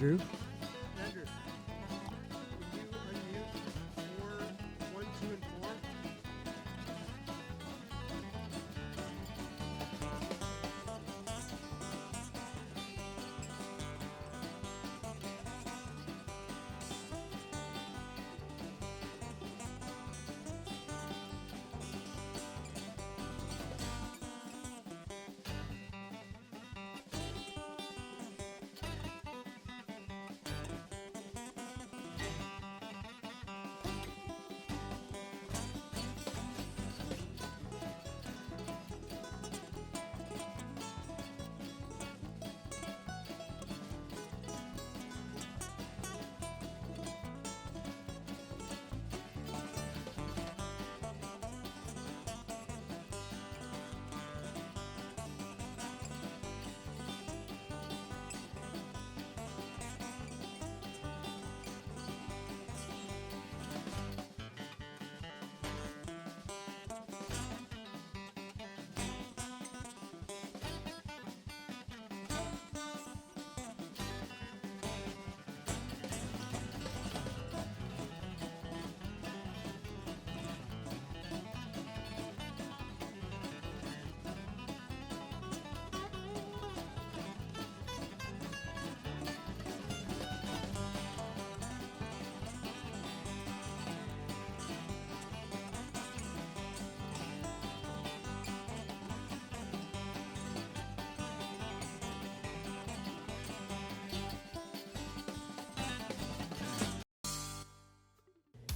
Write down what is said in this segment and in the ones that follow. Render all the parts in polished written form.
Andrew. Andrew, can you unmute 4, 1, 2, and 4?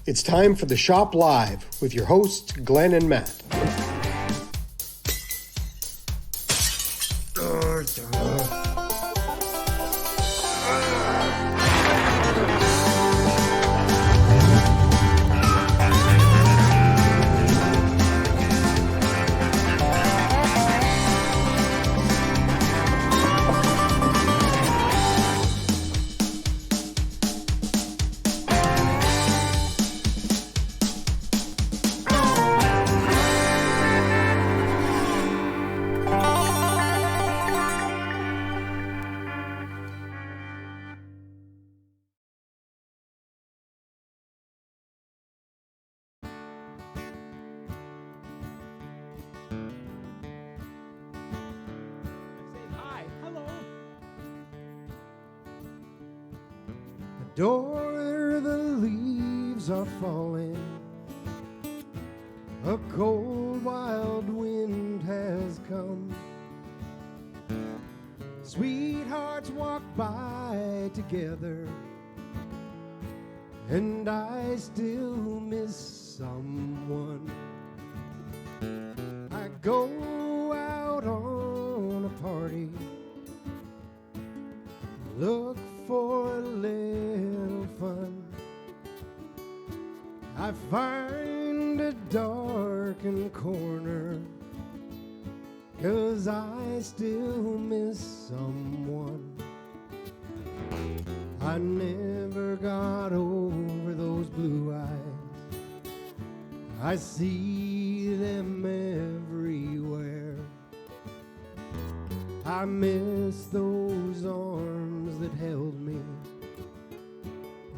It's time for the Shop Live with your hosts, Glenn and Matt. Door, the leaves are falling. A cold, wild wind has come. Sweethearts walk by together, and I still miss someone. I go out on a party, look for a little fun. I find a darkened corner, 'cause I still miss someone. I never got over those blue eyes. I see them everywhere. I miss those arms that held me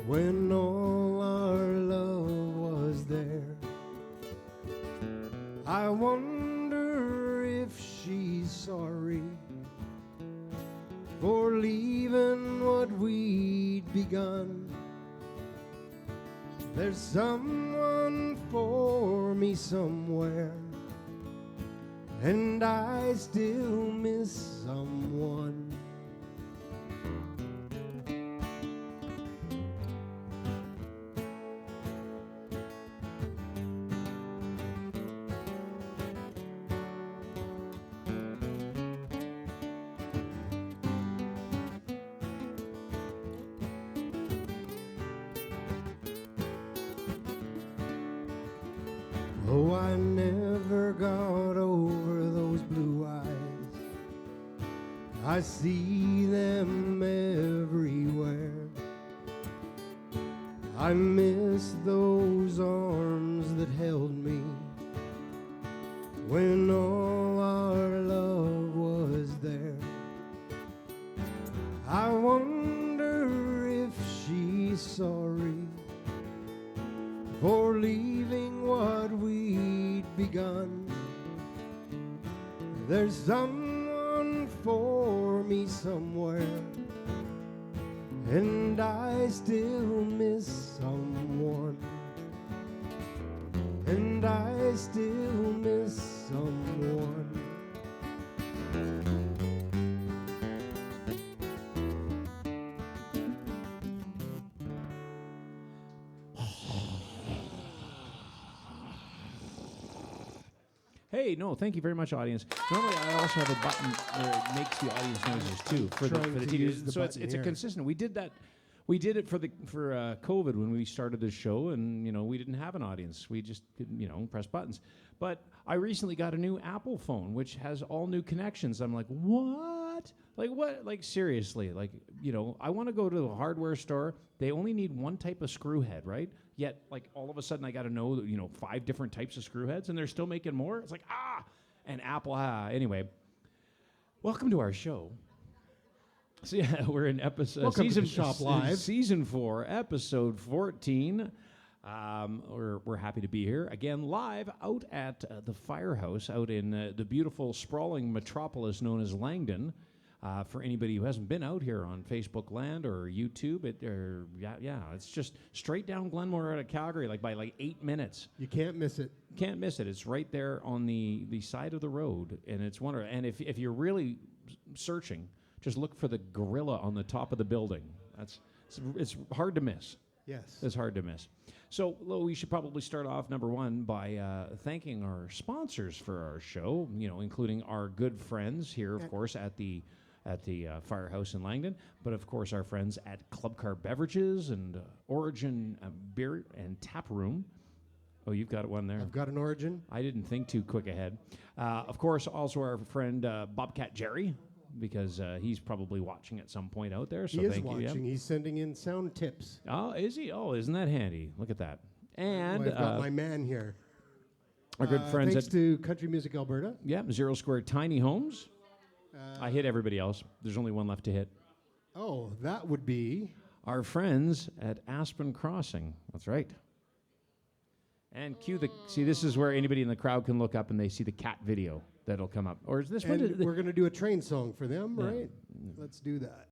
when all our love was there. I wonder if she's sorry for leaving what we'd begun. There's someone for me somewhere, and I still miss someone. Oh, I never got over those blue eyes. I see them everywhere. I miss those arms that held me when all our love was there. I wonder sorry for leaving what we'd begun. There's someone for me somewhere, and I still miss someone, and I still miss someone. Hey, no, thank you very much, audience. Normally, I also have a button that makes the audience noises too for the Trying to TV. use the So it's button a here. consistent. We did that. We did it for COVID when we started the show, and we didn't have an audience. We just press buttons. But I recently got a new Apple phone, which has all new connections. I'm like, what? Like what? Like seriously? Like I want to go to the hardware store. They only need one type of screw head, right? Yet, like all of a sudden, I got to know 5 different types of screw heads, and they're still making more. It's like and Apple. Anyway, welcome to our show. So yeah, we're in episode Welcome to season the Shop Live. season 4, episode 14. We're happy to be here again, live out at the Firehouse, out in the beautiful sprawling metropolis known as Langdon. For anybody who hasn't been out here on Facebook land or YouTube, it's just straight down Glenmore out of Calgary, by 8 minutes. You can't miss it. Can't miss it. It's right there on the side of the road, and it's wonderful. And if you're really searching, just look for the gorilla on the top of the building. It's hard to miss. Yes. It's hard to miss. So we should probably start off, number one, by thanking our sponsors for our show, including our good friends here, of course, at the Firehouse in Langdon, but of course our friends at Club Car Beverages and Origin Beer and Tap Room. Oh, you've got one there. I've got an Origin. I didn't think too quick ahead. Of course, also our friend Bobcat Jerry, because he's probably watching at some point out there. So He is thank you. watching. Yeah. He's sending in sound tips. Oh, is he? Oh, isn't that handy? Look at that. And I've got my man here. our good friends thanks at to Country Music Alberta. Zero Square Tiny Homes. I hit everybody else. There's only one left to hit. Oh, that would be... Our friends at Aspen Crossing. That's right. And cue the... See, this is where anybody in the crowd can look up and they see the cat video that'll come up. Or is this one? And we're going to do a train song for them, Yeah. right? Let's do that.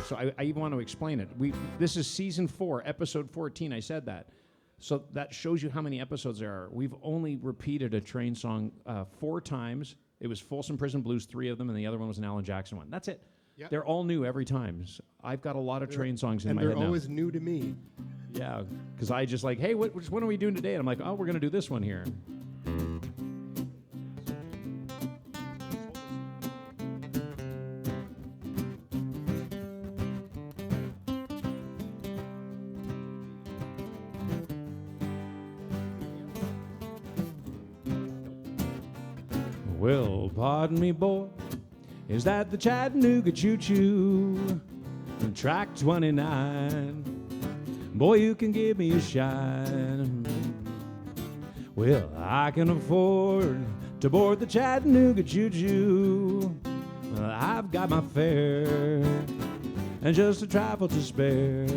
So I even want to explain it. This is season 4, episode 14. I said that. So that shows you how many episodes there are. We've only repeated a train song 4 times. It was Folsom Prison Blues, 3 of them, and the other one was an Alan Jackson one. That's it. Yep. They're all new every time. So I've got a lot of train songs in And my they're head now. always new to me. Yeah, because I just like, hey, which one are we doing today? And I'm like, oh, we're going to do this one here. Well, pardon me, boy, is that the Chattanooga choo-choo? Track 29. Boy, you can give me a shine. Well, I can afford to board the Chattanooga choo-choo. Well, I've got my fare and just a trifle to spare.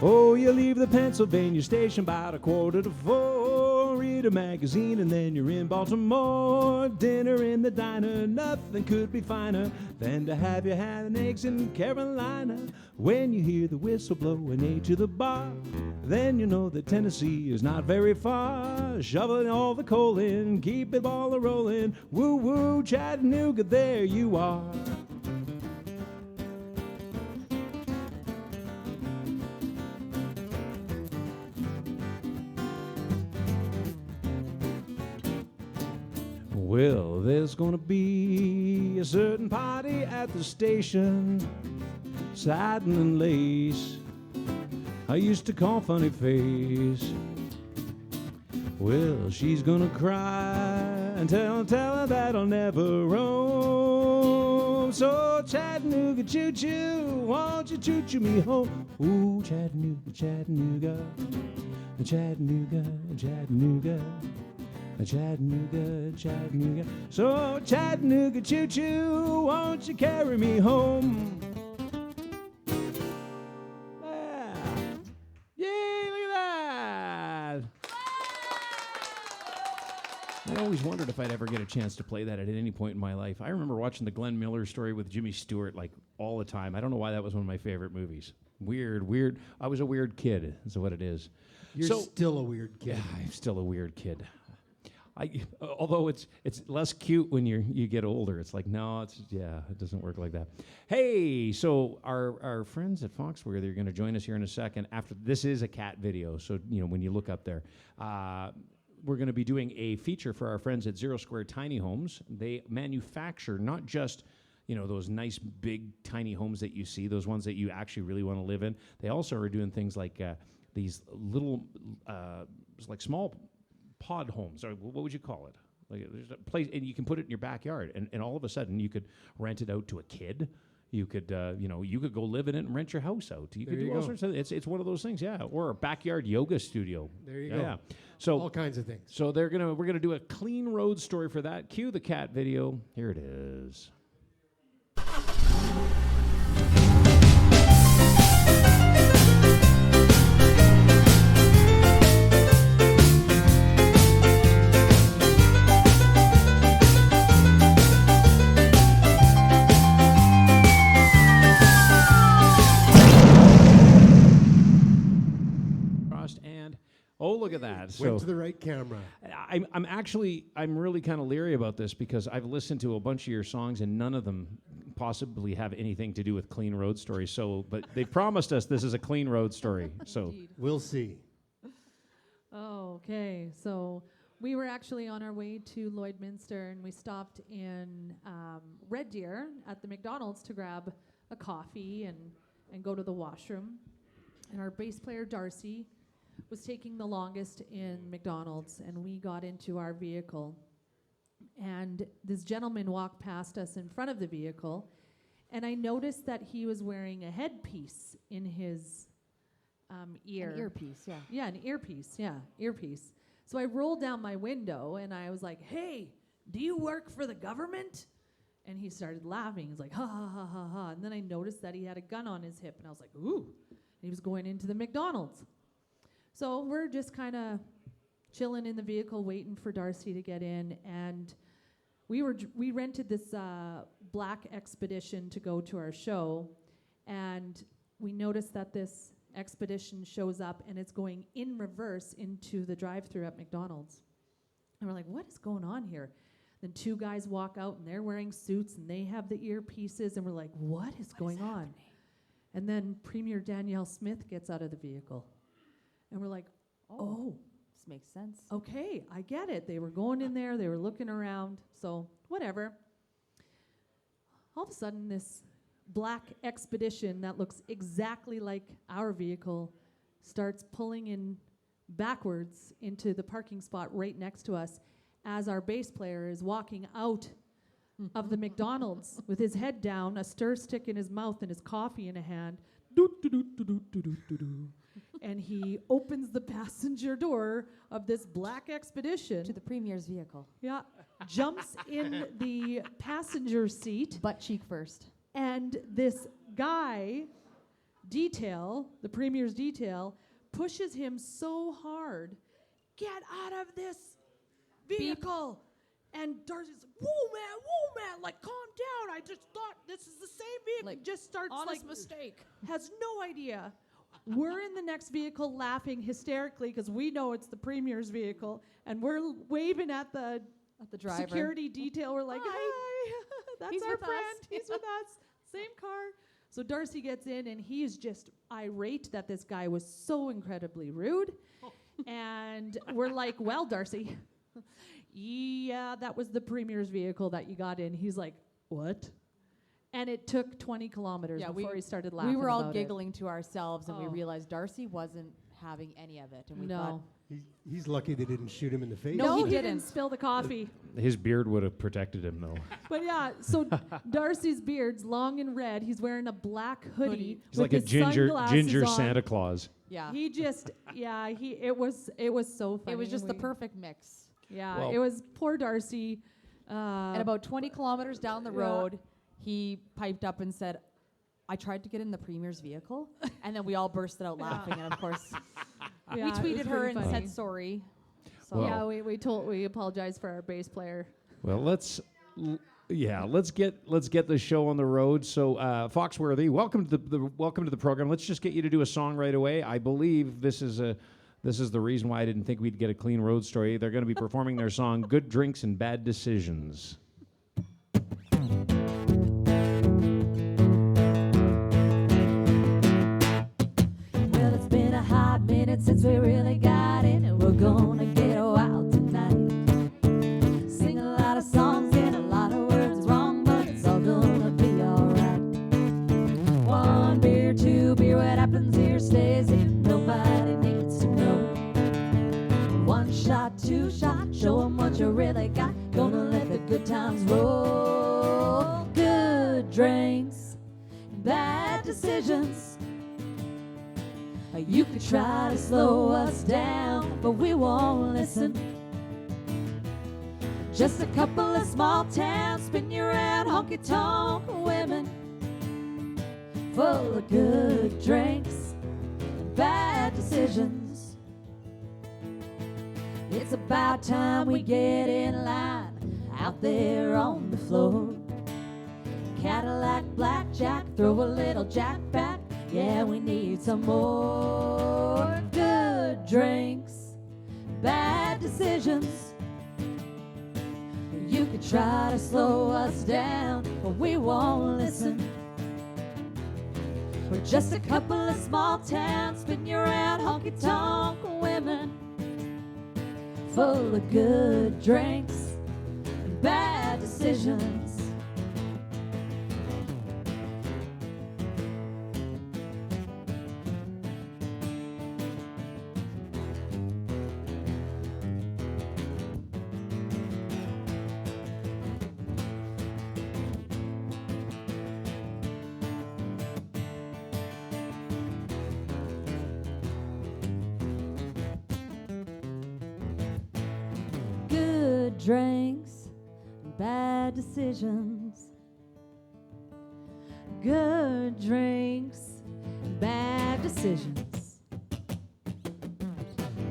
Oh, you leave the Pennsylvania station about 3:45, read a magazine, and then you're in Baltimore. Dinner in the diner, nothing could be finer than to have your ham and eggs in Carolina. When you hear the whistle blow and A to the bar, then you know that Tennessee is not very far. Shoveling all the coal in, keep it all a-rolling. Woo-woo, Chattanooga, there you are. Well, there's gonna be a certain party at the station, satin and lace. I used to call Funny Face. Well, she's gonna cry and tell her that I'll never roam. home. So Chattanooga choo-choo, won't you choo-choo me home? Ooh, Chattanooga, Chattanooga, Chattanooga, Chattanooga, Chattanooga, Chattanooga. So Chattanooga choo-choo, won't you carry me home? Yeah. Yay, look at that. I always wondered if I'd ever get a chance to play that at any point in my life. I remember watching the Glenn Miller Story with Jimmy Stewart like all the time. I don't know why that was one of my favorite movies. Weird. I was a weird kid, is what it is. You're still a weird kid. Yeah, I'm still a weird kid. Although it's less cute when you get older. It's like, no, it doesn't work like that. Hey, so our friends at Foxx Worthee are going to join us here in a second. After this is a cat video, so when you look up there, we're going to be doing a feature for our friends at Zero Square Tiny Homes. They manufacture not just those nice big tiny homes that you see, those ones that you actually really want to live in. They also are doing things like these little like small pod homes, or what would you call it? Like there's a place, and you can put it in your backyard, and all of a sudden you could rent it out to a kid. You could, you could go live in it and rent your house out. You could do all sorts of. It's one of those things, yeah. Or a backyard yoga studio. There you go. Yeah. So all kinds of things. So we're gonna do a clean road story for that. Cue the cat video. Here it is. Oh, look at that. Went to the right camera. I'm really kind of leery about this because I've listened to a bunch of your songs and none of them possibly have anything to do with clean road stories. So, but they promised us this is a clean road story. So Indeed. We'll see. Oh, okay. So we were actually on our way to Lloydminster, and we stopped in Red Deer at the McDonald's to grab a coffee and go to the washroom. And our bass player, Darcy, was taking the longest in McDonald's, and we got into our vehicle. And this gentleman walked past us in front of the vehicle, and I noticed that he was wearing a headpiece in his ear. An earpiece, yeah. Yeah, an earpiece, earpiece. So I rolled down my window, and I was like, "Hey, do you work for the government?" And he started laughing. He's like, "Ha, ha, ha, ha, ha." And then I noticed that he had a gun on his hip, and I was like, "Ooh." And he was going into the McDonald's. So we're just kind of chilling in the vehicle, waiting for Darcy to get in, and we rented this black Expedition to go to our show, and we noticed that this Expedition shows up, and it's going in reverse into the drive-thru at McDonald's. And we're like, what is going on here? Then two guys walk out, and they're wearing suits, and they have the earpieces, and we're like, what is going on? And then Premier Danielle Smith gets out of the vehicle. And we're like, oh, this makes sense. Okay, I get it. They were going in there, they were looking around, so whatever. All of a sudden, this black Expedition that looks exactly like our vehicle starts pulling in backwards into the parking spot right next to us as our bass player is walking out of the McDonald's with his head down, a stir stick in his mouth, and his coffee in a hand. And he opens the passenger door of this black Expedition. To the Premier's vehicle. Yeah. Jumps in the passenger seat. Butt cheek first. And this guy, detail, the Premier's detail, pushes him so hard. Get out of this vehicle. And Darcy's like, whoa, man, like, calm down. I just thought this is the same vehicle. Like, just starts honest like, mistake. Has no idea. We're in the next vehicle laughing hysterically because we know it's the Premier's vehicle, and we're waving at the driver. Security detail. We're like, hi, that's He's our with friend. us. He's with us. Same car. So Darcy gets in, and he is just irate that this guy was so incredibly rude. And we're like, well, Darcy, yeah, that was the Premier's vehicle that you got in. He's like, what? And it took 20 kilometers before he started laughing. We were all about giggling to ourselves, and we Oh. realized Darcy wasn't having any of it. And we No. thought, He's lucky they didn't shoot him in the face. No, No, he he didn't. didn't spill the coffee. His beard would have protected him, though. But yeah, so Darcy's beard's long and red. He's wearing a black hoodie. He's with like a his ginger sunglasses on. Santa Claus. Yeah. He just, it was so funny. It was just the We- perfect mix. Yeah, Well- it was poor Darcy. And about 20 kilometers down the Yeah. road, he piped up and said, I tried to get in the Premier's vehicle. And then we all bursted out laughing. And of course, Yeah, we it was tweeted her pretty and funny. said sorry. So Well- Yeah, we apologized for our bass player. Well, let's get the show on the road. So, Foxx Worthee, welcome to the program. Let's just get you to do a song right away. I believe this is the reason why I didn't think we'd get a clean road story. They're going to be performing their song "Good Drinks and Bad Decisions." Well, it's been a hot minute since we really got in, and we're gonna get wild tonight. Sing a lot of songs, get a lot of words wrong, but it's all gonna be alright. One beer, two beer, what happens here stays here. Nobody needs to know. One shot, two shot, show 'em what you really got. Gonna let the good times roll. Good drinks, bad decisions. You could try to slow us down, but we won't listen. Just a couple of small towns, spin you around, honky-tonk women, full of good drinks and bad decisions. It's about time we get in line out there on the floor. Cadillac, blackjack, throw a little jack back. Yeah, we need some more good drinks, bad decisions. You could try to slow us down, but we won't listen. We're just a couple of small towns, spin you around, honky-tonk women, full of good drinks and bad decisions. Good drinks, bad decisions. Good drinks, bad decisions.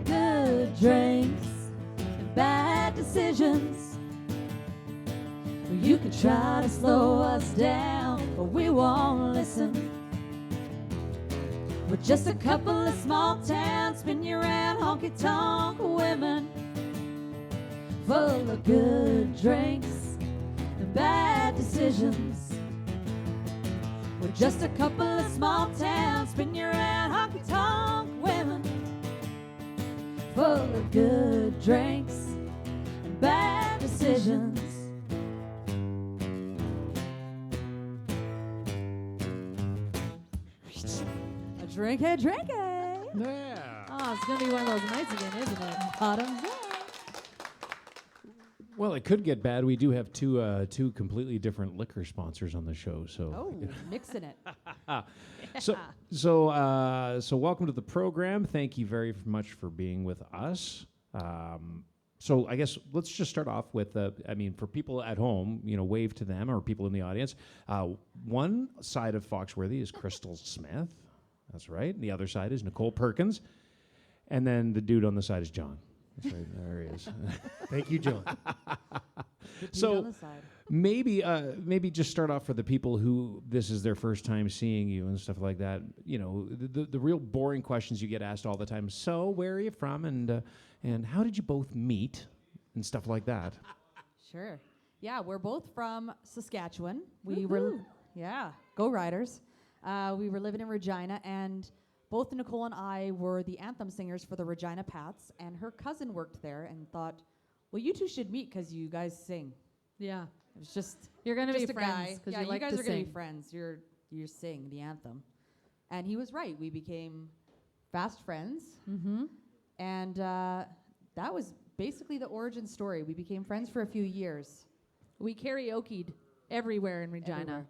Good drinks, bad decisions. You could try to slow us down, but we won't listen. We're just a couple of small towns, spin you around, honky-tonk women, full of good drinks and bad decisions. We're just a couple of small towns, spin you around, honky-tonk women, full of good drinks and bad decisions. a drink it, drink it. Yeah. Oh, it's gonna be one of those nights again, isn't it? Bottoms up. Well, it could get bad. We do have two completely different liquor sponsors on the show, so. Oh, mixing it. So welcome to the program. Thank you very much for being with us. So I guess let's just start off with, for people at home, wave to them or people in the audience. One side of Foxx Worthee is Crystal Smith. That's right. And the other side is Nicole Perkins. And then the dude on the side is John. That's right. There he is. Thank you, John. So on the side. maybe just start off for the people who this is their first time seeing you and stuff like that. The real boring questions you get asked all the time. So where are you from, and how did you both meet, and stuff like that. Sure. Yeah, we're both from Saskatchewan. We were, go Riders. We were living in Regina, and both Nicole and I were the anthem singers for the Regina Pats, and her cousin worked there and thought, well, you two should meet because you guys sing. Yeah. It was just You're gonna just be a friends guy. because Yeah, you like guys to are gonna sing. be friends. You sing the anthem, and he was right. We became fast friends, And that was basically the origin story. We became friends for a few years. We karaoke'd everywhere in Regina. Everywhere.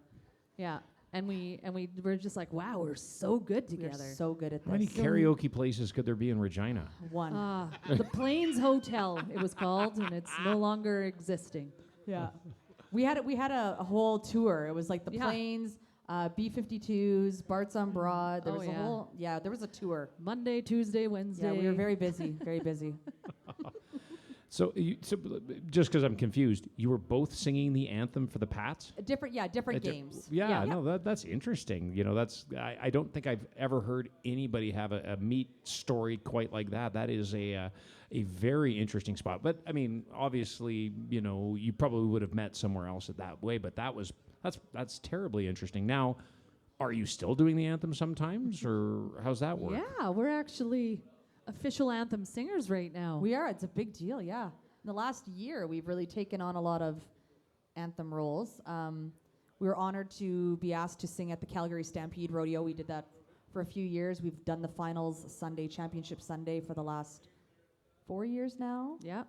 Yeah. And we were just like, wow, we're so good We together. are so good at How many this. karaoke places could there be in Regina? One. The Plains Hotel, it was called, and it's no longer existing. Yeah. We had a whole tour. It was like the Yeah. Plains, B-52s, Bart's on Broad. There Oh, was a yeah. whole, there was a tour. Monday, Tuesday, Wednesday. Yeah, we were very busy, very busy. So just because I'm confused, you were both singing the anthem for the Pats? Different games. Yeah, no, that's interesting. You know, I don't think I've ever heard anybody have a meet story quite like that. That is a very interesting spot. But I mean, obviously, you know, you probably would have met somewhere else at that way. But that's terribly interesting. Now, are you still doing the anthem sometimes, or how's that work? Yeah, we're actually official anthem singers right now. We are. It's a big deal, yeah. In the last year, we've really taken on a lot of anthem roles. We were honored to be asked to sing at the Calgary Stampede Rodeo. We did that for a few years. We've done the finals Sunday, Championship Sunday, for the last 4 years now. Yeah.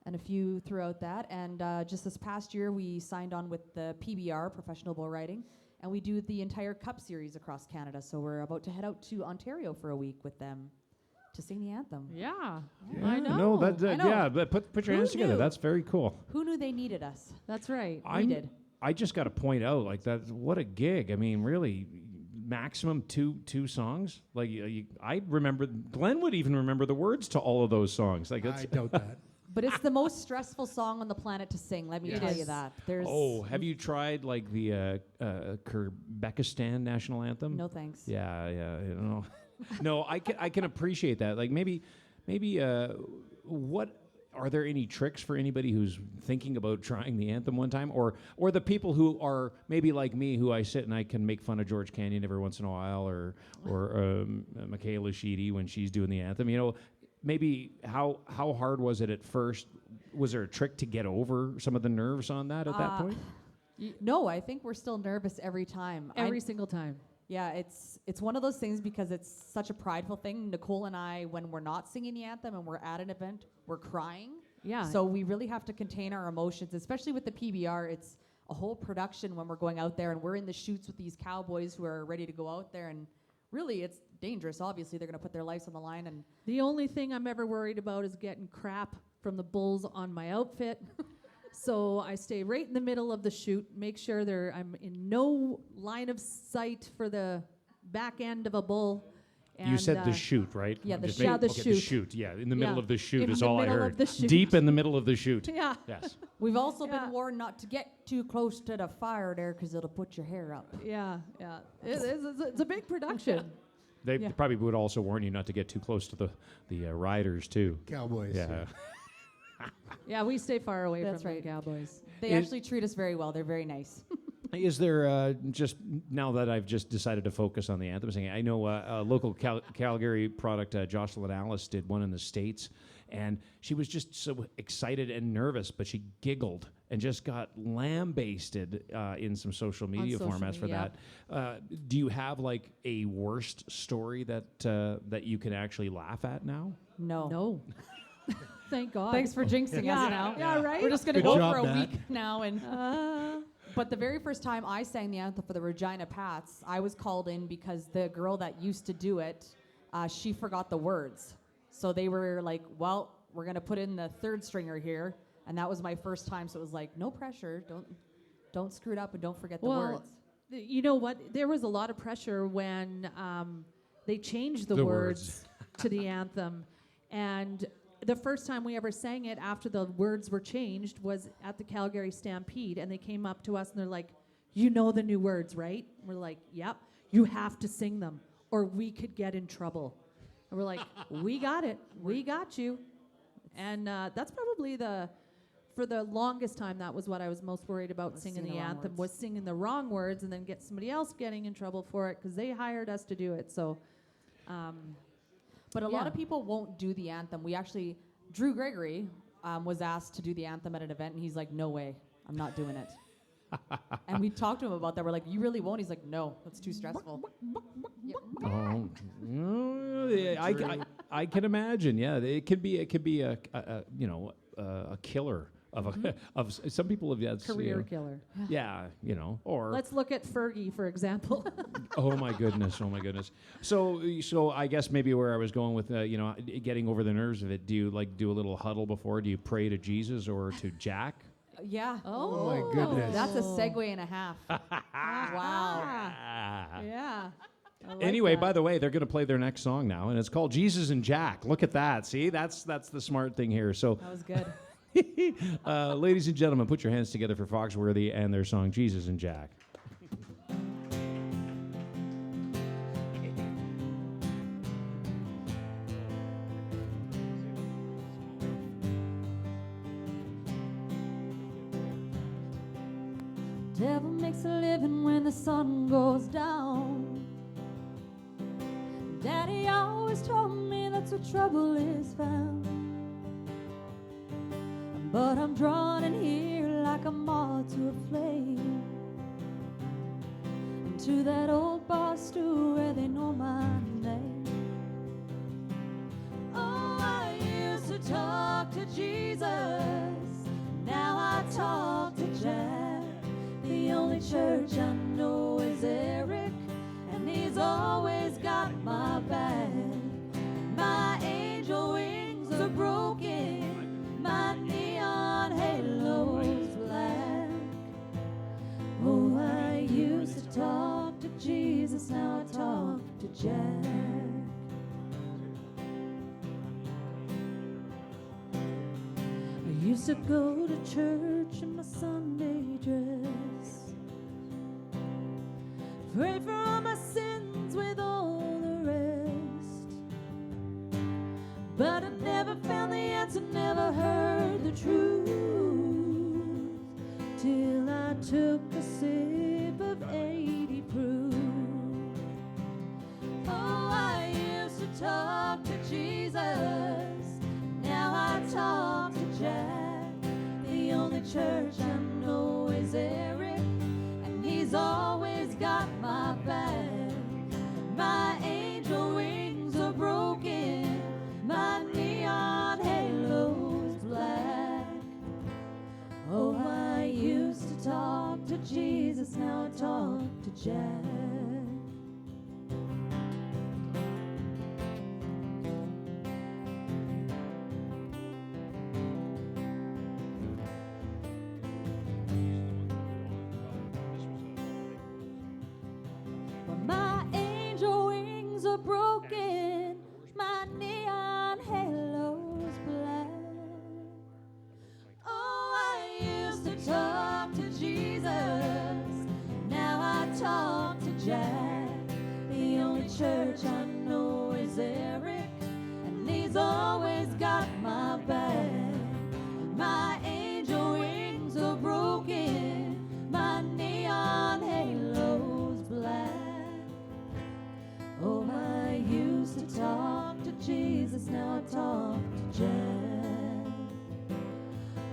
And a few throughout that. And just this past year, we signed on with the PBR, Professional Bull Riding, and we do the entire Cup Series across Canada. So we're about to head out to Ontario for a week with them to sing the anthem. Yeah. Yeah, I know. No, that, I know. yeah, but put your Who hands together. knew? That's very cool. Who knew they needed us? That's right. We did. I just got to point out, like, that. What a gig! I mean, really, maximum two songs. Like, I remember. Glenn would even remember the words to all of those songs. Like, that's. I doubt that. But it's the most stressful song on the planet to sing. Let me Yes. tell It you is. that. There's Have you tried like the Kyrgyzstan national anthem? no thanks. Yeah, you know. No, I can appreciate that. Like maybe what are there any tricks for anybody who's thinking about trying the anthem one time, or the people who are maybe like me, who I sit and I can make fun of George Canyon every once in a while, or Michaela Sheedy when she's doing the anthem. You know, maybe how hard was it at first? Was there a trick to get over some of the nerves on that at that point? No, I think we're still nervous every time. Every single time. Yeah, it's one of those things because it's such a prideful thing. Nicole and I, when we're not singing the anthem and we're at an event, we're crying. Yeah. So we really have to contain our emotions, especially with the PBR. It's a whole production when we're going out there and we're in the chutes with these cowboys who are ready to go out there, and really it's dangerous. Obviously, they're going to put their lives on the line. And The only thing I'm ever worried about is getting crap from the bulls on my outfit. So I stay right in the middle of the chute, make sure I'm in no line of sight for the back end of a bull. You said the chute, right? yeah, I'm the just chute. making- the okay, chute. The chute, yeah. In the middle Yeah. of the chute In is the all I middle of heard. the chute. Deep in the middle of the chute. Yeah. Yes. we've also Yeah. been warned not to get too close to the fire there because it'll put your hair up. Yeah. It's a big production. They Yeah. probably would also warn you not to get too close to the riders too. Cowboys. Yeah. Yeah, we stay far away That's from right. the cowboys. They Is- actually treat us very well. They're very nice. Is there just now that I've just decided to focus on the anthem singing? I know a local Calgary product, Jocelyn Alice, did one in the States, and she was just so excited and nervous, but she giggled and just got lambasted in some social media social formats for media. that. Do you have like a worst story that you can actually laugh at now? No. No. Thank God. Thanks for jinxing Yeah. us now. Yeah, right? We're just going to Good go job, for a Nat. week now. And But the very first time I sang the anthem for the Regina Pats, I was called in because the girl that used to do it, she forgot the words. So they were like, well, we're going to put in the third stringer here. And that was my first time. So it was like, no pressure. Don't screw it up and don't forget the words. You know what? There was a lot of pressure when they changed the words to the anthem. And the first time we ever sang it after the words were changed was at the Calgary Stampede. And they came up to us and they're like, you know the new words, right? And we're like, yep. You have to sing them or we could get in trouble. And we're like, we got it. We got you. And that's probably for the longest time, that was what I was most worried about singing the anthem, was singing the wrong words and then get somebody else getting in trouble for it because they hired us to do it. So, But a lot Yeah. of people won't do the anthem. We actually, Drew Gregory was asked to do the anthem at an event, and he's like, no way, I'm not doing it. And we talked to him about that. We're like, you really won't? He's like, no, that's too stressful. Yep. Oh, yeah, I can imagine. Yeah, it could be a you know a killer of a of some people have that's Career killer. Yeah, you know, or Let's look at Fergie, for example. oh my goodness. So I guess maybe where I was going with you know getting over the nerves of it. Do you like do a little huddle before? Do you pray to Jesus or to Jack? Yeah. Oh, my goodness. That's a segue and a half. Wow. Yeah. I like Anyway, that. by the way, they're going to play their next song now, and it's called Jesus and Jack. Look at that. See, that's the smart thing here. So, That was good. ladies and gentlemen, put your hands together for Foxx Worthee and their song Jesus and Jack. Devil makes a living when the sun goes down. Daddy always told me that's where trouble is found. But I'm drawn in here like a moth to a flame, to that old bar stool where they know my name. Oh, I used to talk to Jesus, now I talk to Jack. The only church I know is Eric, and he's always got my back. My angel wings are broken, my neon halo's black. Oh, I used to talk to Jesus, now I talk to Jack. I used to go to church in my Sunday dress, pray for all my sins with all the rest. But I never found the answer, never heard the truth, till I took a sip of 80 proof. Oh, I used to talk to Jesus, now I talk to Jack. The only church I know is Eric, and he's always got my back. My angel wings are broken, my neon halo's black. Oh, I used to talk to Jesus, now I talk to Jack. Well, my angel wings are broken, my neon halo's black. Oh, I used to talk to Jesus, now I talk to Jack. The only church I know is Eric, and he's always got my back. My angel wings are broken, my neon halo's black. Oh, I used to talk to Jesus, now I talk to Jack.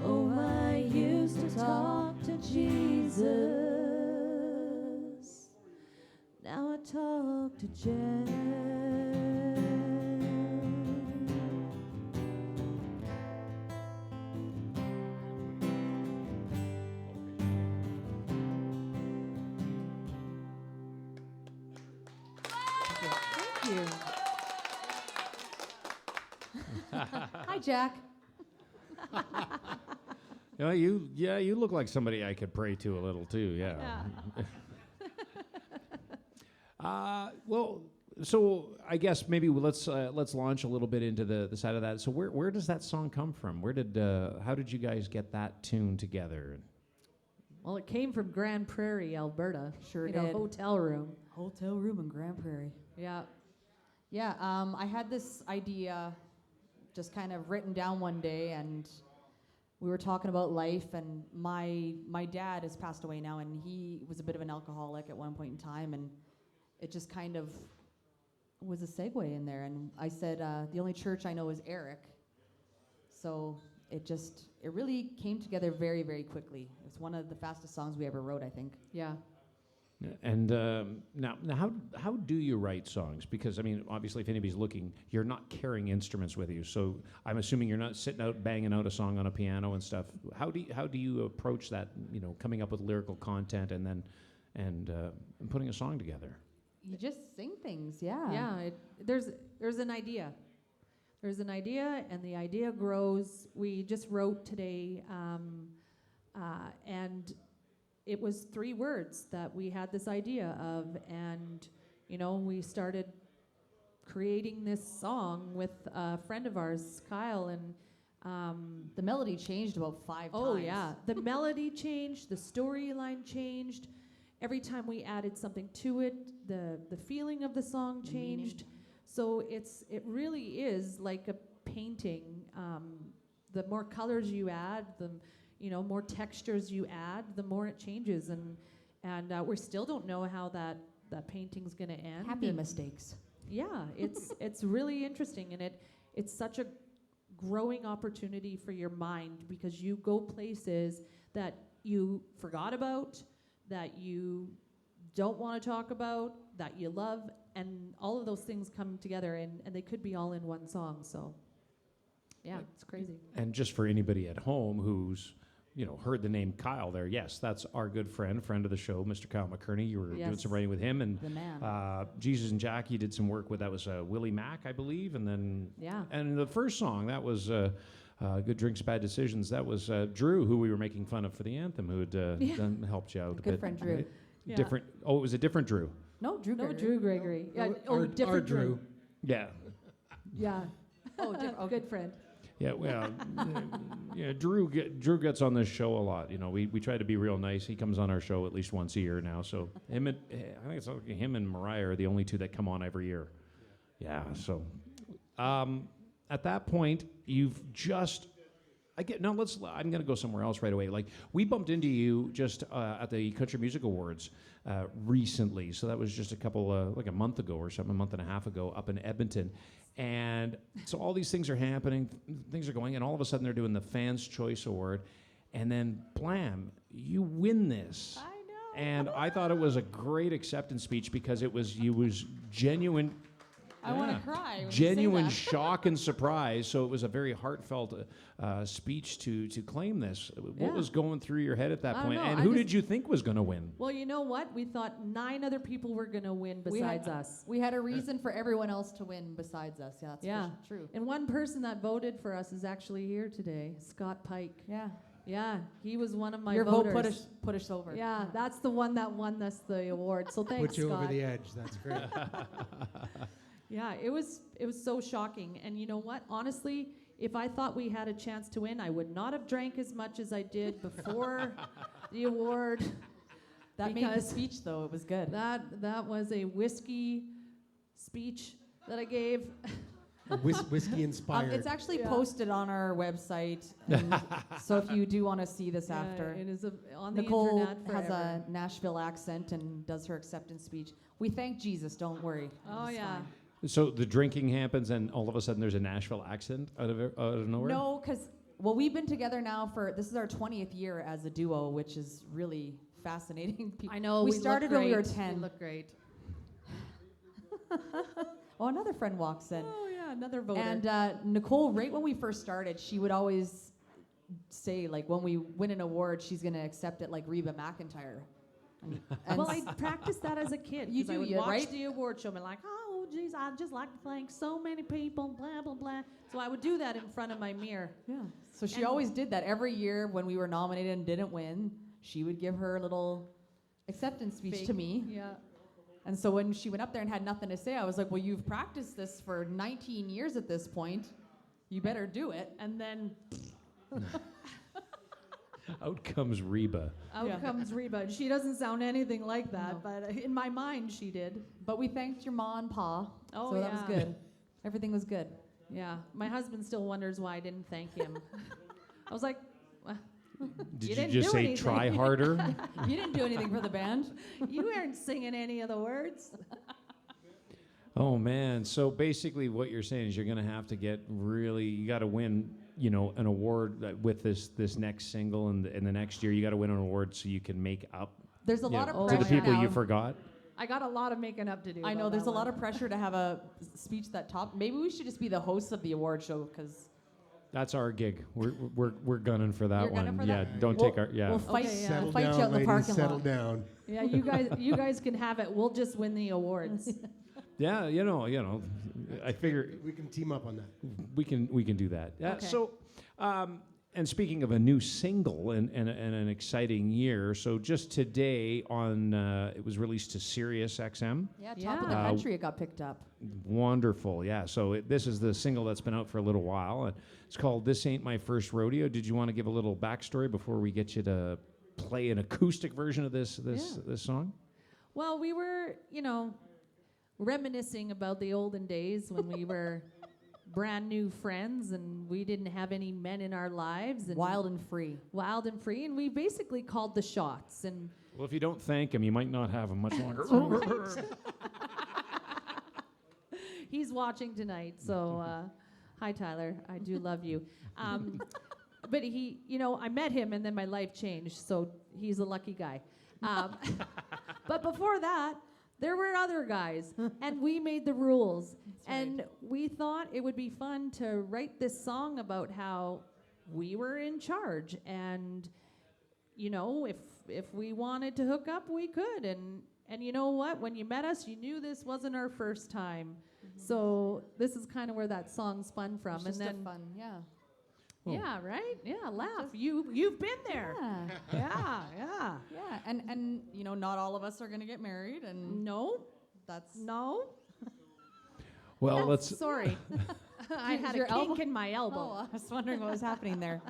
Oh, I used to talk to Jesus, now I talk to Jack. Thank you. Hi, Jack. You look like somebody I could pray to a little too. Yeah. Well, so I guess maybe let's launch a little bit into the side of that. So where does that song come from? How did you guys get that tune together? Well, it came from Grand Prairie, Alberta. Sure in a did. hotel room. Hotel room in Grand Prairie. Yeah. Yeah, I had this idea just kind of written down one day, and we were talking about life, and my dad has passed away now, and he was a bit of an alcoholic at one point in time, and it just kind of was a segue in there. And I said, the only church I know is Eric. So it really came together very, very quickly. It's one of the fastest songs we ever wrote, I think. Yeah. And now how do you write songs? Because I mean, obviously, if anybody's looking, you're not carrying instruments with you. So I'm assuming you're not sitting out banging out a song on a piano and stuff. How do you approach that? You know, coming up with lyrical content and then and putting a song together. You just sing things, yeah. Yeah. There's an idea. There's an idea, and the idea grows. We just wrote today, and it was 3 words that we had this idea of, and we started creating this song with a friend of ours, Kyle, and The melody changed about 5 times. oh yeah, the melody changed, the storyline changed. Every time we added something to it, the feeling of the song The changed. meaning. So it really is like a painting. The more colors you add, the more textures you add, the more it changes. And we still don't know how that painting's going to end. Happy and mistakes. yeah, it's really interesting, and it's such a growing opportunity for your mind, because you go places that you forgot about, that you don't want to talk about, that you love, and all of those things come together, and they could be all in one song. So yeah, it's crazy. And just for anybody at home who's heard the name Kyle there, yes, that's our good friend of the show, Mr. Kyle McKerney. You were doing Yes. some writing with him, and The man. Jesus and Jackie did some work with, that was Willie Mack, I believe, and then Yeah. and the first song, that was Good Drinks, Bad Decisions. That was Drew, who we were making fun of for the anthem, who had helped you out a Good bit. friend Drew. right? Yeah. Different. Oh, it was a different Drew. No, Drew. No, Gregory. Drew Gregory. Yeah. Our different Drew. Yeah. Yeah. Oh, okay. Good friend. Yeah, well, yeah. Drew gets on this show a lot. We try to be real nice. He comes on our show at least once a year now. So I think it's like him and Mariah are the only 2 that come on every year. Yeah. So at that point, you've just. I'm going to go somewhere else right away. Like, we bumped into you just at the Country Music Awards recently. So that was just a month ago or something, a month and a half ago up in Edmonton. And so all these things are happening, things are going, and all of a sudden they're doing the Fans' Choice Award. And then, blam, you win this. I know. And I thought it was a great acceptance speech because it was genuine. I want Yeah. to cry. when you say Genuine that. shock and surprise. So it was a very heartfelt speech to claim this. What Yeah. was going through your head at that I don't point? know. And I who just- did you think was going to win? Well, you know what? We thought 9 other people were going to win We had- besides us. We had a reason for everyone else to win besides us. Yeah, that's Yeah. true. And one person that voted for us is actually here today, Scott Pike. Yeah. Yeah, he was one of my Your voters. vote put us over. Yeah, that's the one that won us the award. So thanks, Put you Scott. over the edge. That's great. Yeah, it was so shocking. And you know what? Honestly, if I thought we had a chance to win, I would not have drank as much as I did before the award. That made the Because speech, though. It was good. That was a whiskey speech that I gave. Whiskey inspired. It's actually Yeah. posted on our website. And so if you do want to see this Yeah, after. it is on the Nicole internet has forever. a Nashville accent and does her acceptance speech. We thank Jesus, don't worry. Oh, It's yeah. fine. So the drinking happens, and all of a sudden there's a Nashville accent out of nowhere? No, because, we've been together now this is our 20th year as a duo, which is really fascinating. I know. We look started when we were great. 10. We look great. Oh, another friend walks in. Oh, yeah, another voter. And Nicole, right when we first started, she would always say, like, when we win an award, she's going to accept it like Reba McEntire. And well, I practiced that as a kid. You 'cause I do, would yeah, watch right? the award show and be like, oh, geez, I'd just like to thank so many people, blah, blah, blah. So I would do that in front of my mirror. yeah. So she And- always did that. Every year when we were nominated and didn't win, she would give her little acceptance speech Fake. to me. Yeah. And so when she went up there and had nothing to say, I was like, well, you've practiced this for 19 years at this point. You better do it. And then Out comes Reba. out Yeah. comes Reba. She doesn't sound anything like that, No. but in my mind, she did. But we thanked your ma and pa. Oh, so that was yeah. good. Everything was good. Yeah. My husband still wonders why I didn't thank him. I was like, Did you didn't just do say anything. try harder? You didn't do anything for the band. you aren't singing any of the words. Oh man! So basically, what you're saying is you're going to have to you got to win you know, an award with this next single, and the next year you got to win an award so you can make up There's a you lot know, of to pressure the people now. you forgot. I got a lot of making up to do. I know about there's that a lot one. of pressure to have a speech that top. Maybe we should just be the hosts of the award show because That's our gig. We're gunning for that You're one. gunning for Yeah, that? don't We'll- take our yeah. We'll fight, Okay, yeah. Settle fight down, you out in the ladies, parking settle lot. down. Yeah, you guys can have it. We'll just win the awards. Yeah, you know. I figure We can team up on that. we can do that. Yeah. Okay. So, and speaking of a new single and an exciting year, so just today on it was released to Sirius XM. Yeah, top of the Yeah. country, it got picked up. Wonderful. Yeah. So this is the single that's been out for a little while. And it's called "This Ain't My First Rodeo." Did you want to give a little backstory before we get you to play an acoustic version of this song? Well, we were, reminiscing about the olden days when we were brand new friends and we didn't have any men in our lives and Wild and free. wild and free, and we basically called the shots. And Well, if you don't thank him, you might not have him much longer. he's watching tonight, so hi Tyler, I do love you. But he, I met him and then my life changed, so he's a lucky guy. But before that, there were other guys, and we made the rules. And we thought it would be fun to write this song about how we were in charge, and if we wanted to hook up, we could. And you know what? When you met us, you knew this wasn't our first time. So this is kind of where that song spun from. It's And just then a fun, yeah. yeah, right? Yeah, laugh. You've been there. Yeah. Yeah. Yeah, and not all of us are going to get married, and No. that's No. Well, let's. Sorry. I had Your a kink elbow? in my elbow. Oh, I was wondering what was happening there.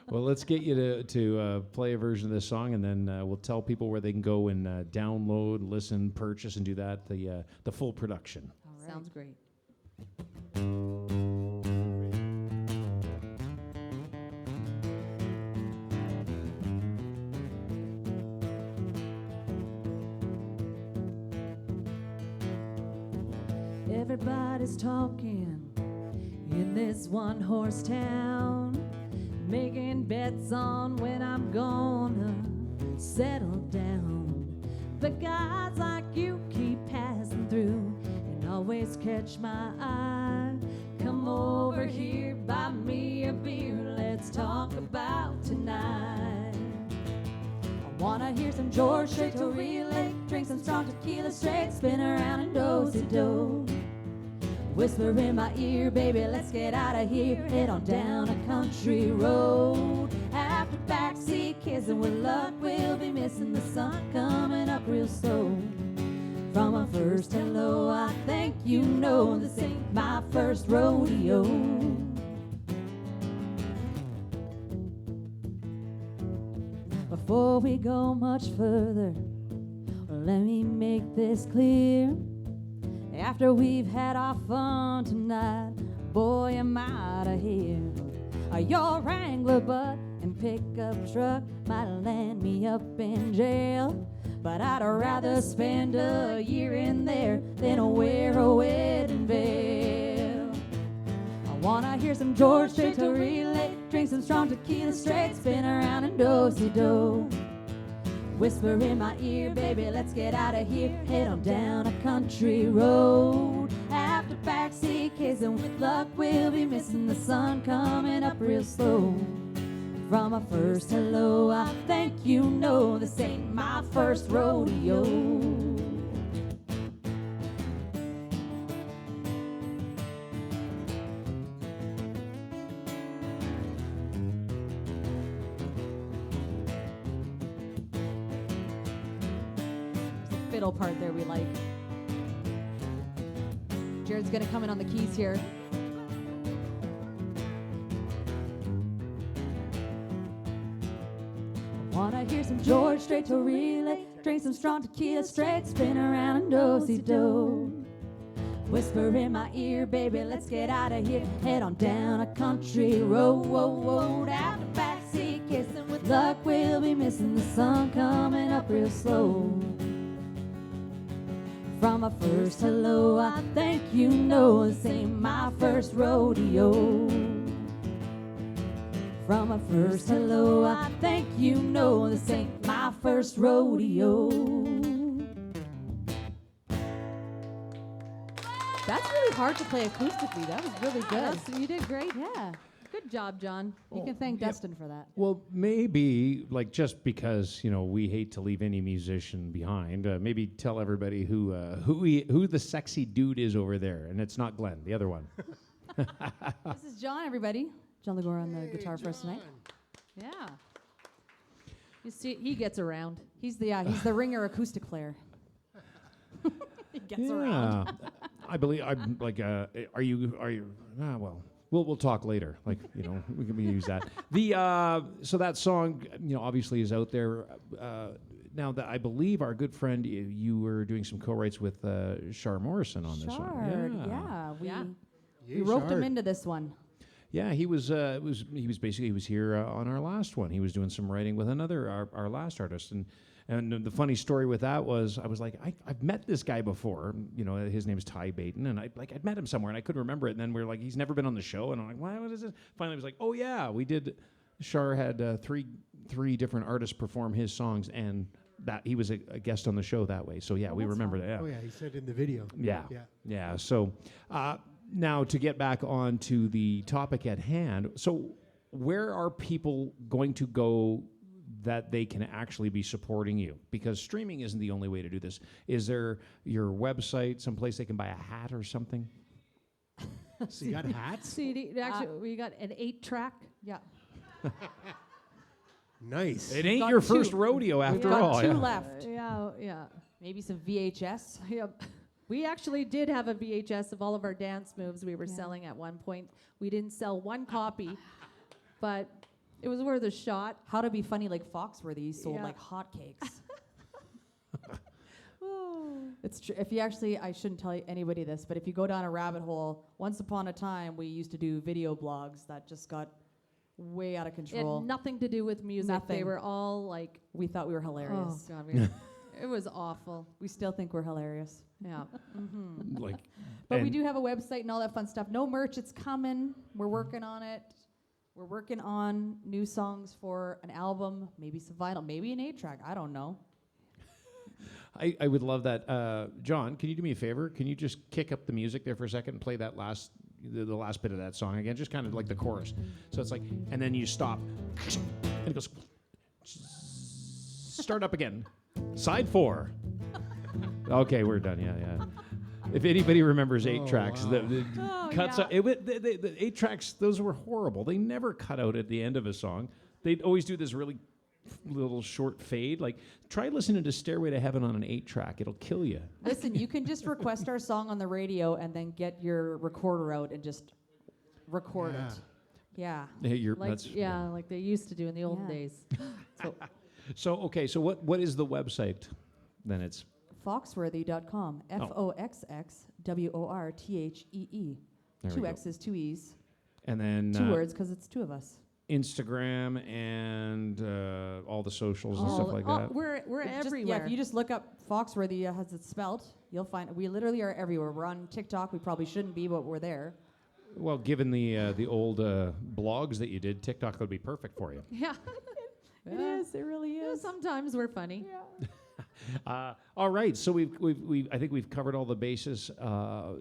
Well, let's get you to play a version of this song, and then we'll tell people where they can go and download, listen, purchase, and do that. The full production. All right. Sounds great. Everybody's talking in this one-horse town, making bets on when I'm gonna settle down. But guys like you keep passing through and always catch my eye. Come over here, buy me a beer, let's talk about tonight. I wanna hear some George Strait to relay, drink some strong tequila straight, spin around and do-si-do. Whisper in my ear, baby, let's get out of here, head on down a country road. After backseat kissing with luck, we'll be missing the sun coming up real slow. From a first hello, I think you know this ain't my first rodeo. Before we go much further, let me make this clear. After we've had our fun tonight, boy, I'm out of here. Your Wrangler butt and pickup truck might land me up in jail, but I'd rather spend a year in there than wear a wedding veil. I wanna hear some George Strait to relay, drink some strong tequila straight, spin around and do-si-do. Whisper in my ear, baby, let's get out of here, head on down a country road. After backseat kissing with luck, we'll be missing the sun coming up real slow. From a first hello, I think you know this ain't my first rodeo. Fiddle part there we like. Jared's gonna come in on the keys here. Wanna hear some George Strait to relay, drink some strong tequila straight, spin around and do-si-do. Whisper in my ear, baby, let's get out of here, head on down a country road. After backseat kissing with luck, we'll be missing the sun coming up real slow. From a first hello, I think you know this ain't my first rodeo. from my first hello. I think you know this ain't my first rodeo. That's really hard to play acoustically. That was really good. You did great. Yeah. Good job, John. You can thank Dustin for that. Well, maybe, like, just because, you know, we hate to leave any musician behind, maybe tell everybody who the sexy dude is over there. And it's not Glenn, the other one. This is John, everybody. John Lagore on the guitar for us tonight. Yeah. You see, he gets around. He's the ringer acoustic player. He gets around. I believe I'm like. Are you? Well, we'll talk later. Like, you know, we can use that. So that song, you know, obviously is out there. Now that I believe our good friend, you were doing some co-writes with Shar Morrison on this one. Yeah. We roped him into this one. Yeah, he was here on our last one. He was doing some writing with another our last artist, and the funny story with that was I was like, I've met this guy before. You know, his name is Ty Baton, and I'd met him somewhere and I couldn't remember it. And then we were like, he's never been on the show, and I'm like, what is this? Finally, I was like, oh yeah, we did. Shar had three different artists perform his songs, and that he was a guest on the show that way. So yeah, we remember that. Yeah. Oh yeah, he said in the video. Yeah. So. Now, to get back on to the topic at hand, so where are people going to go that they can actually be supporting you? Because streaming isn't the only way to do this. Is there your website, someplace they can buy a hat or something? So you got hats? CD. Actually, we got an 8-track. Yeah. Nice. It ain't got your two. first rodeo after Got all. two Yeah. left. Yeah. Maybe some VHS. Yep. We actually did have a VHS of all of our dance moves we were selling at one point. We didn't sell one copy, but it was worth a shot. How to be funny like Foxx Worthee sold Yeah. like hotcakes. It's true. If you actually, I shouldn't tell anybody this, but if you go down a rabbit hole, once upon a time we used to do video blogs that just got way out of It control. had nothing to do with music. They Nothing. were all like, We thought we were hilarious. oh God, it was awful. We still think we're hilarious. Yeah. Like, But we and- do have a website and all that fun stuff. No merch, it's coming. We're working on it. We're working on new songs for an album, maybe some vinyl, maybe an 8-track. I don't know. I would love that. John, can you do me a favor? Can you just kick up the music there for a second and play that the last bit of that song again? Just kind of like the chorus. So it's like, and then you stop. And it goes, start up again. Side 4. Okay, we're done. Yeah. If anybody remembers 8-tracks, the cuts yeah. out, the 8-tracks, those were horrible. They never cut out at the end of a song. They'd always do this really little short fade. Like, try listening to Stairway to Heaven on an 8-track. It'll kill you. Listen, you can just request our song on the radio and then get your recorder out and just record it. Yeah. Like they used to do in the olden Yeah. days. So what is the website? Then it's Foxxworthee.com. FOXXWORTHEE. There we 2 go. X's, 2 E's. and then 2 words because it's 2 of us. Instagram and all the socials and stuff like that. We're Just- everywhere. if you just look up Foxxworthee as it's spelled, you'll find we literally are everywhere. We're on TikTok. We probably shouldn't be, but we're there. Well, given the old blogs that you did, TikTok would be perfect for you. yeah. It is. It really Yeah, is. sometimes we're funny. All right, so we've I think we've covered all the bases.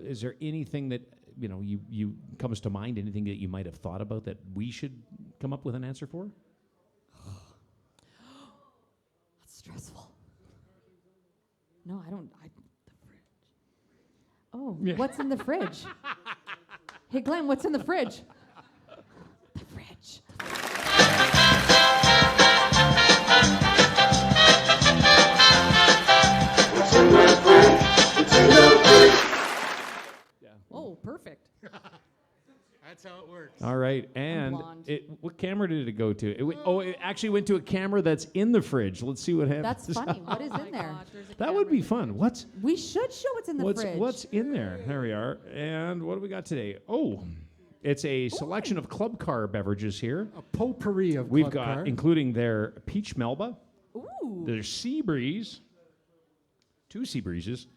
Is there anything that you comes to mind? Anything that you might have thought about that we should come up with an answer for? That's stressful. No, I don't. The fridge. Oh, what's in the fridge? Hey, Glenn, what's in the fridge? The fridge. Oh, perfect. That's how it works. All right, and blonde. what camera did it go to? It actually went to a camera that's in the fridge. Let's see what happens. That's funny. What is in there? Gosh, there's a That would camera. be fun. What's We should show what's in the fridge. what's in there? There we are. And what do we got today? Oh, it's a selection of Club Car beverages here. A potpourri of We've Club got, Car. including their Peach Melba, Ooh. their Sea Breeze, 2 Sea Breezes,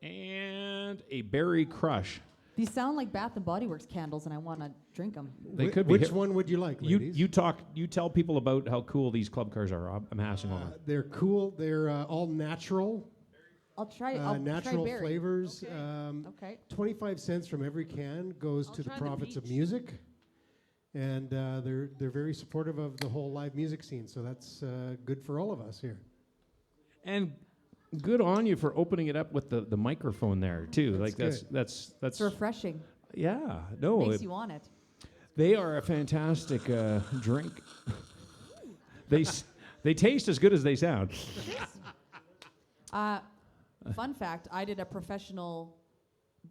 and a Berry Crush. These sound like Bath and Body Works candles, and I want to drink them. They could be. Which one would you like, ladies? You tell people about how cool these club cars are. I'm passing on. They're cool. They're all natural. I'll try. I'll Natural try berry. flavors. Okay. 25 cents from every can goes to the try the profits of peach. music, and they're very supportive of the whole live music scene. So that's good for all of us here. And good on you for opening it up with the microphone there too. That's That's It's refreshing. yeah. No, Makes you want it. they are a fantastic drink. They taste as good as they sound. Fun fact: I did a professional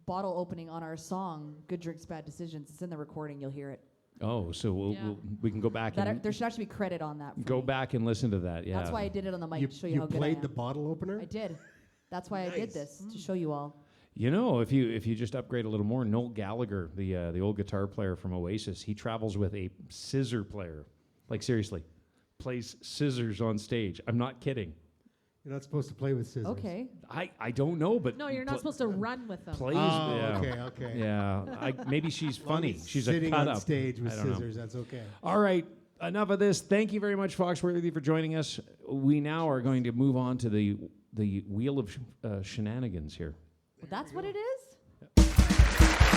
bottle opening on our song "Good Drinks, Bad Decisions." It's in the recording. You'll hear it. Oh, so we can go back and There should actually be credit on that. for go me. back and listen to that. Yeah. That's why I did it on the mic You, to show you, you how good I played am. the bottle opener. I did. That's why I did this to show you all. You know, if you just upgrade a little more, Noel Gallagher, the old guitar player from Oasis, he travels with a scissor player. Like seriously, plays scissors on stage. I'm not kidding. You're not supposed to play with scissors. Okay. I don't know, but No, you're not supposed to run with them. plays. Oh, yeah. okay. Yeah, maybe she's funny. She's sitting a cut on up. stage with I don't know. scissors. That's okay. All right, enough of this. Thank you very much, Foxx Worthee, for joining us. We now are going to move on to the wheel of shenanigans here. Well, that's what it is.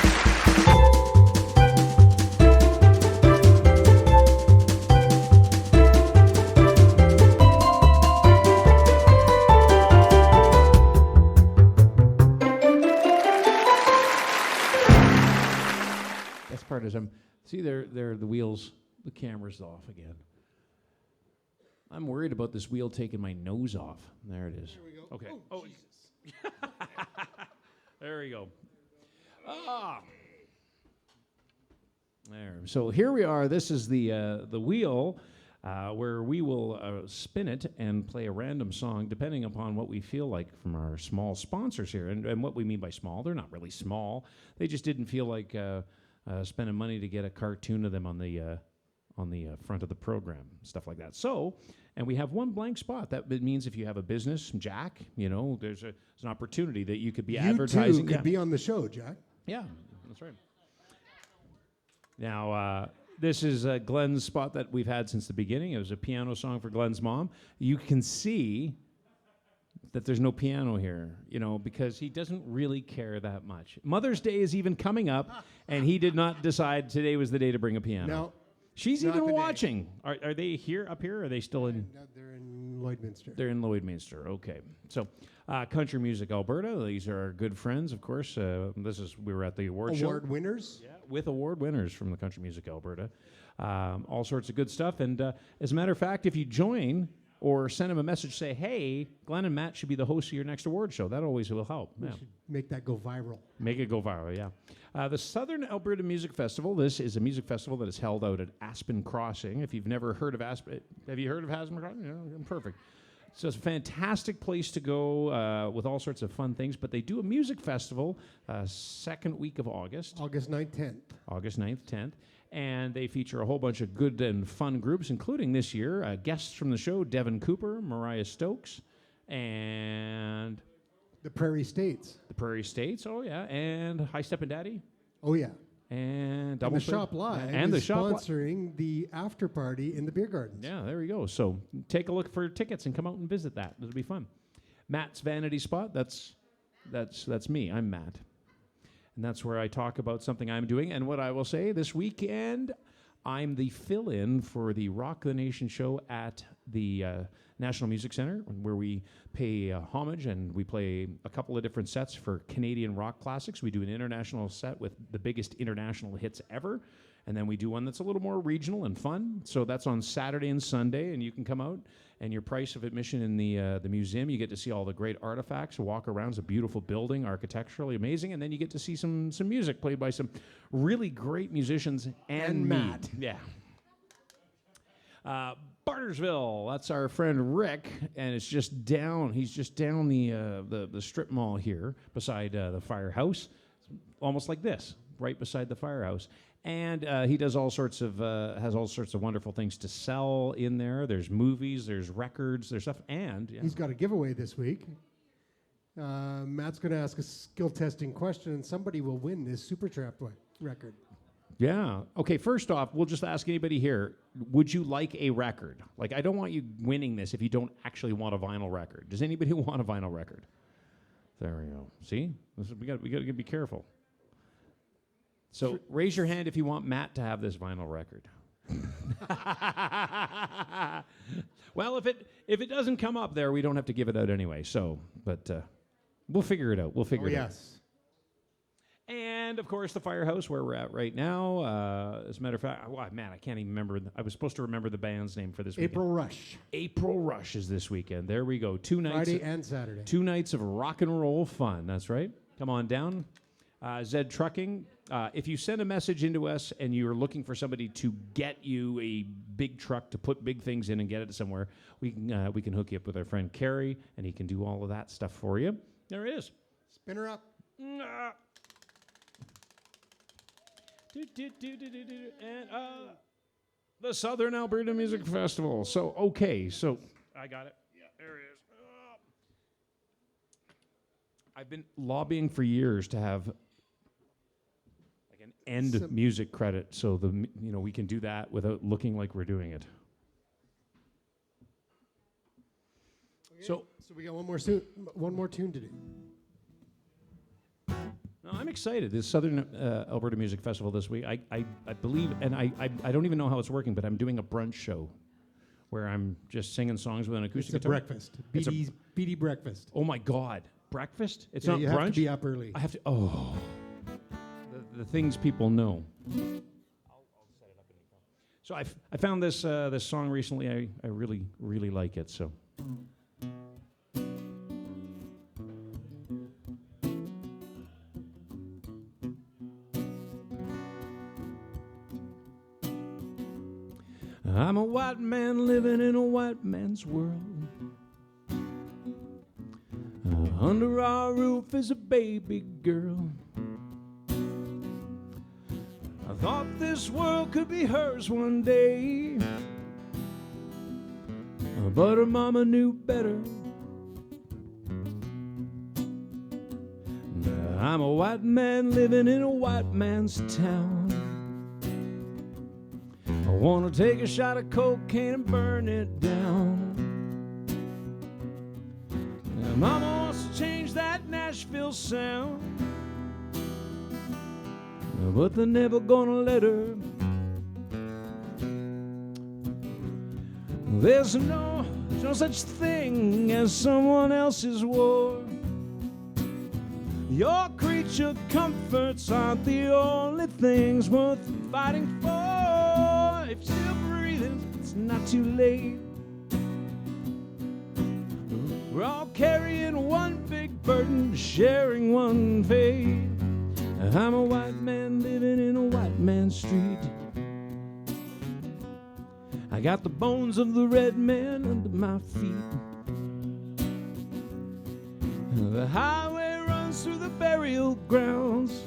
Best part is see they're the wheels, the camera's off again. I'm worried about this wheel taking my nose off. There it is. Here we go. Okay. Oh, Jesus. There we go. Ah. There. So here we are. This is the wheel where we will spin it and play a random song depending upon what we feel like from our small sponsors here. And what we mean by small, they're not really small. They just didn't feel like spending money to get a cartoon of them on the front of the program, stuff like that. So, and we have one blank spot. That means if you have a business, Jack, there's an opportunity that you could be advertising. You too could be on the show, Jack. Yeah, that's right. Now, this is Glenn's spot that we've had since the beginning. It was a piano song for Glenn's mom. You can see that there's no piano here, because he doesn't really care that much. Mother's Day is even coming up, and he did not decide today was the day to bring a piano. No. She's Not even the day. watching. Are they here, up here, or are they still in? No, they're in Lloydminster. They're in Lloydminster, okay. So, Country Music Alberta, these are our good friends, of course. We were at the award show. Award winners. Yeah, with award winners from the Country Music Alberta. All sorts of good stuff. And as a matter of fact, if you join or send them a message, say, hey, Glenn and Matt should be the hosts of your next award show. That always will help. We Yeah. should make that go viral. Make it go viral, yeah. The Southern Alberta Music Festival. This is a music festival that is held out at Aspen Crossing. If you've never heard of Aspen, have you heard of Aspen Crossing? Yeah, perfect. So it's a fantastic place to go with all sorts of fun things. But they do a music festival second week of August. August 9th, 10th. August 9th, 10th. And they feature a whole bunch of good and fun groups, including this year guests from the show, Devin Cooper, Mariah Stokes, and The Prairie States. the Prairie States, oh yeah, and High Steppin' Daddy, Oh, yeah. and And Double the Fig- Shop Live and the is Shop Li- sponsoring the after party in the beer gardens. Yeah, there we go. So take a look for tickets and come out and visit that. It'll be fun. Matt's Vanity Spot, that's me. I'm Matt. And that's where I talk about something I'm doing. And what I will say, this weekend, I'm the fill-in for the Rock the Nation show at the National Music Centre, where we pay homage and we play a couple of different sets for Canadian rock classics. We do an international set with the biggest international hits ever. And then we do one that's a little more regional and fun. So that's on Saturday and Sunday, and you can come out. And your price of admission in the museum, you get to see all the great artifacts, walk around. It's a beautiful building, architecturally amazing. And then you get to see some music played by some really great musicians and me. Matt. Yeah. Bartersville, that's our friend Rick, and it's just down. He's just down the strip mall here beside the firehouse, almost like this, right beside the firehouse. And he does all sorts of has all sorts of wonderful things to sell in there. There's movies, there's records, there's stuff, and He's got a giveaway this week. Matt's going to ask a skill testing question, and somebody will win this Super Trap record. Yeah. Okay, first off, we'll just ask anybody here, would you like a record? Like, I don't want you winning this if you don't actually want a vinyl record. Does anybody want a vinyl record? There we go. See? We got to be careful. So raise your hand if you want Matt to have this vinyl record. Well, if it doesn't come up there, we don't have to give it out anyway. So, but we'll figure it out. We'll figure it out. Yes. And of course, the Firehouse, where we're at right now. As a matter of fact, man, I can't even remember. I was supposed to remember the band's name for this April weekend. Rush. April Rush is this weekend. There we go. 2 nights. Friday and Saturday. 2 nights of rock and roll fun. That's right. Come on down. Zed Trucking. If you send a message into us and you're looking for somebody to get you a big truck to put big things in and get it somewhere, we can hook you up with our friend Kerry, and he can do all of that stuff for you. There it is. Spin her up. And the Southern Alberta Music Festival. So I got it. Yeah, there it is. I've been lobbying for years to have like an end music credit, so we can do that without looking like we're doing it. Okay. So we got one more tune to do. No, I'm excited. This Southern Alberta Music Festival this week. I believe, and I don't even know how it's working, but I'm doing a brunch show where I'm just singing songs with an acoustic It's a guitar. breakfast. BD breakfast. Oh my God, breakfast? It's Yeah, not you brunch. have to be up early. I have to. Oh, the things people know. I'll set it up in the So I found this song recently. I really like it. So. I'm a white man living in a white man's world. Under our roof is a baby girl. I thought this world could be hers one day, but her mama knew better. I'm a white man living in a white man's town. I want to take a shot of cocaine and burn it down. And Mama wants to change that Nashville sound, but they're never gonna let her. There's no such thing as someone else's war. Your creature comforts aren't the only things worth fighting for. If you're still breathing, it's not too late. We're all carrying one big burden, sharing one fate. I'm a white man living in a white man's street. I got the bones of the red man under my feet. The highway runs through the burial grounds,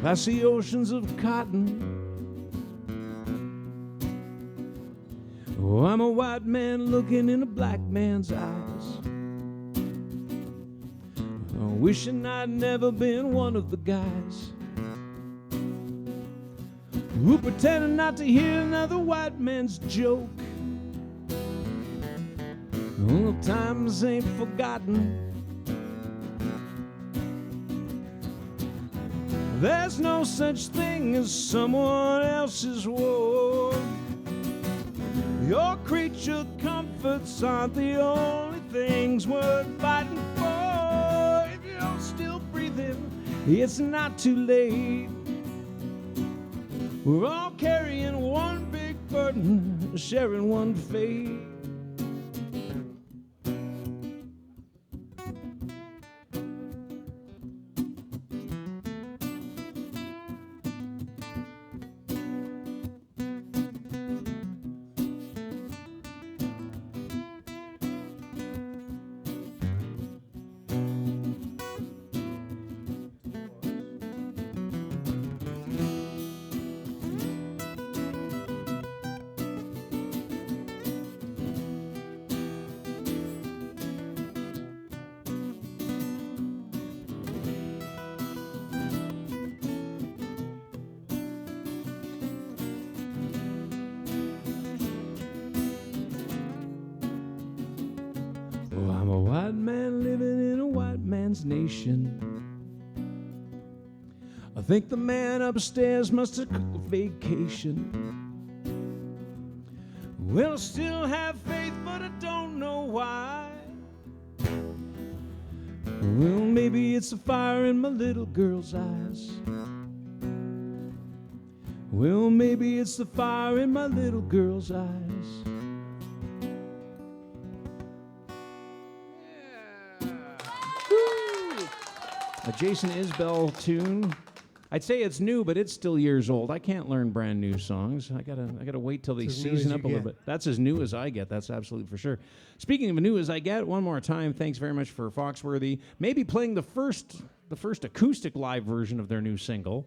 past the oceans of cotton. Oh, I'm a white man looking in a black man's eyes, wishing I'd never been one of the guys who pretended not to hear another white man's joke. Oh, times ain't forgotten. There's no such thing as someone else's war. Your creature comforts aren't the only things worth fighting for. If you're still breathing, it's not too late. We're all carrying one big burden, sharing one fate. I'm a white man living in a white man's nation. I think the man upstairs must have took a vacation. Well, I still have faith, but I don't know why. Well, maybe it's the fire in my little girl's eyes. Well, maybe it's the fire in my little girl's eyes. A Jason Isbell tune. I'd say it's new, but it's still years old. I can't learn brand new songs. I gotta wait till they It's as new as season you up a little get. bit. That's as new as I get. That's absolutely for sure. Speaking of new as I get, one more time, thanks very much for Foxx Worthee. Maybe playing the first acoustic live version of their new single.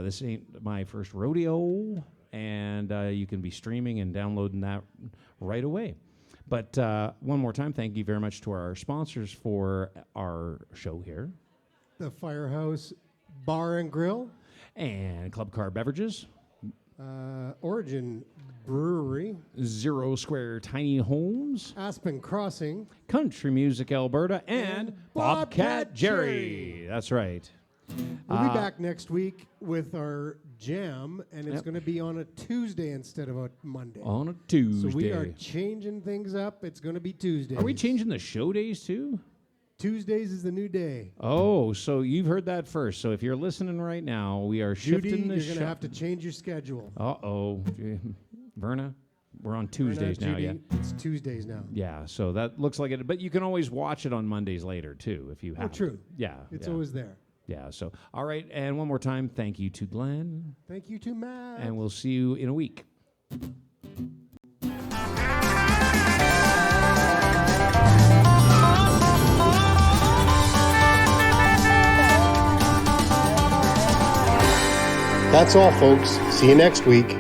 This ain't my first rodeo, and you can be streaming and downloading that right away. But one more time, thank you very much to our sponsors for our show here. The Firehouse Bar and Grill, And Club Car Beverages, Origin Brewery, Zero Square Tiny Homes, Aspen Crossing, Country Music Alberta, and Bobcat Bobcat Jerry. That's right. We'll be back next week with our jam, and it's Yep. going to be on a Tuesday instead of a Monday. On a Tuesday. So we are changing things up. It's going to be Tuesdays. Are we changing the show days too? Tuesdays is the new day. Oh, so you've heard that first. So if you're listening right now, we are Judy, shifting the you're going show. to have to change your schedule. Uh-oh. Verna, we're on Tuesdays Verna, now, Judy, It's Tuesdays now. Yeah, so that looks like it. But you can always watch it on Mondays later, too, if you have true. to. Yeah. It's yeah. always there. Yeah, so, all right. And one more time, thank you to Glenn. Thank you to Matt. And we'll see you in a week. That's all, folks. See you next week.